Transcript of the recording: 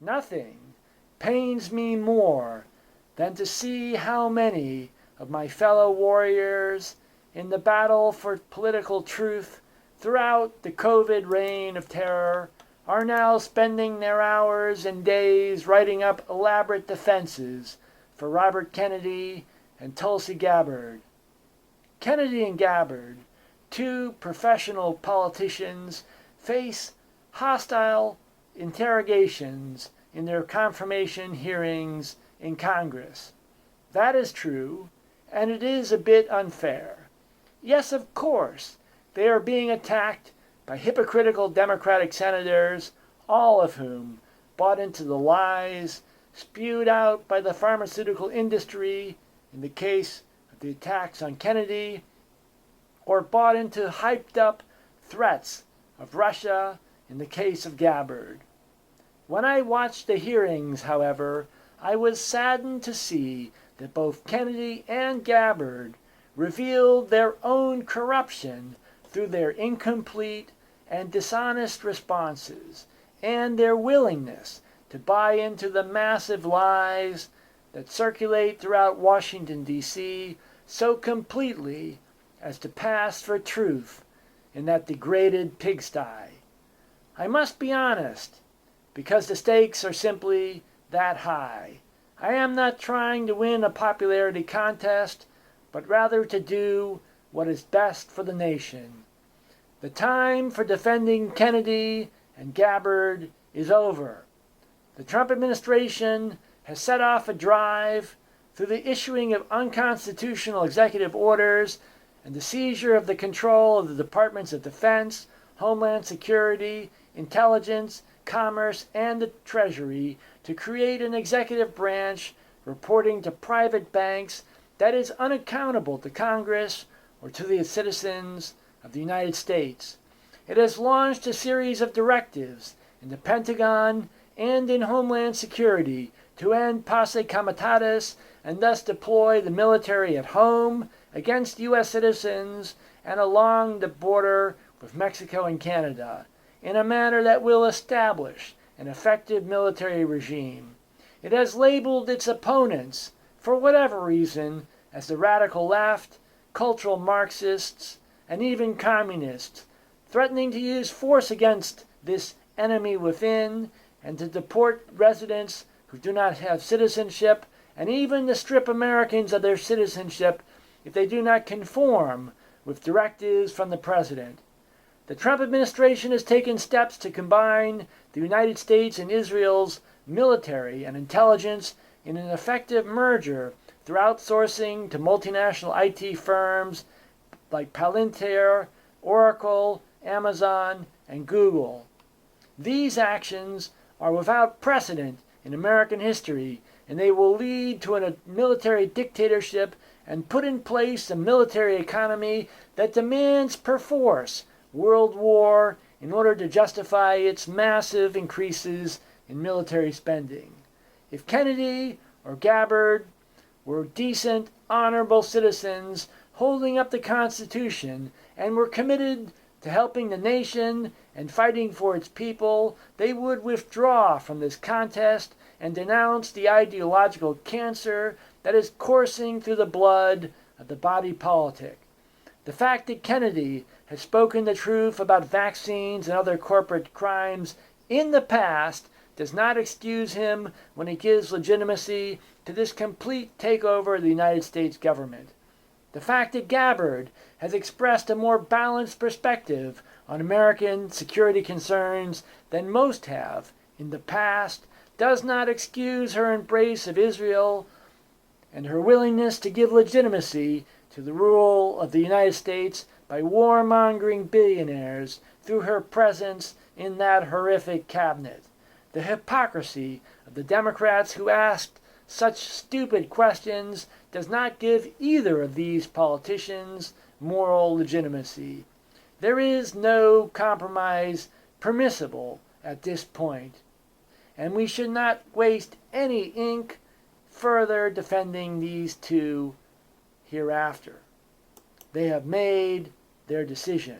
Nothing pains me more than to see how many of my fellow warriors in the battle for political truth throughout the COVID reign of terror are now spending their hours and days writing up elaborate defenses for Robert Kennedy and Tulsi Gabbard. Kennedy and Gabbard, two professional politicians, face hostile interrogations in their confirmation hearings in Congress. That is true, and it is a bit unfair. Yes, of course, they are being attacked by hypocritical Democratic senators, all of whom bought into the lies spewed out by the pharmaceutical industry in the case of the attacks on Kennedy, or bought into hyped-up threats of Russia in the case of Gabbard. When I watched the hearings, however, I was saddened to see that both Kennedy and Gabbard revealed their own corruption through their incomplete and dishonest responses, and their willingness to buy into the massive lies that circulate throughout Washington, D.C. so completely as to pass for truth in that degraded pigsty. I must be honest, because the stakes are simply that high. I am not trying to win a popularity contest, but rather to do what is best for the nation. The time for defending Kennedy and Gabbard is over. The Trump administration has set off a drive through the issuing of unconstitutional executive orders and the seizure of the control of the Departments of Defense, Homeland Security, Intelligence, Commerce, and the Treasury to create an executive branch reporting to private banks that is unaccountable to Congress or to the citizens of the United States. It has launched a series of directives in the Pentagon and in Homeland Security to end posse comitatus and thus deploy the military at home against U.S. citizens and along the border with Mexico and Canada in a manner that will establish an effective military regime. It has labeled its opponents, for whatever reason, as the radical left, cultural Marxists, and even communists, threatening to use force against this enemy within and to deport residents who do not have citizenship, and even to strip Americans of their citizenship if they do not conform with directives from the president. The Trump administration has taken steps to combine the United States and Israel's military and intelligence in an effective merger through outsourcing to multinational IT firms like Palantir, Oracle, Amazon, and Google. These actions are without precedent in American history, and they will lead to a military dictatorship and put in place a military economy that demands perforce world war in order to justify its massive increases in military spending. If Kennedy or Gabbard were decent, honorable citizens holding up the Constitution and were committed to helping the nation and fighting for its people, they would withdraw from this contest and denounce the ideological cancer that is coursing through the blood of the body politic. The fact that Kennedy has spoken the truth about vaccines and other corporate crimes in the past does not excuse him when he gives legitimacy to this complete takeover of the United States government. The fact that Gabbard has expressed a more balanced perspective on American security concerns than most have in the past does not excuse her embrace of Israel and her willingness to give legitimacy to the rule of the United States by warmongering billionaires through her presence in that horrific cabinet. The hypocrisy of the Democrats who asked such stupid questions does not give either of these politicians moral legitimacy. There is no compromise permissible at this point, and we should not waste any ink further defending these two hereafter. They have made their decision.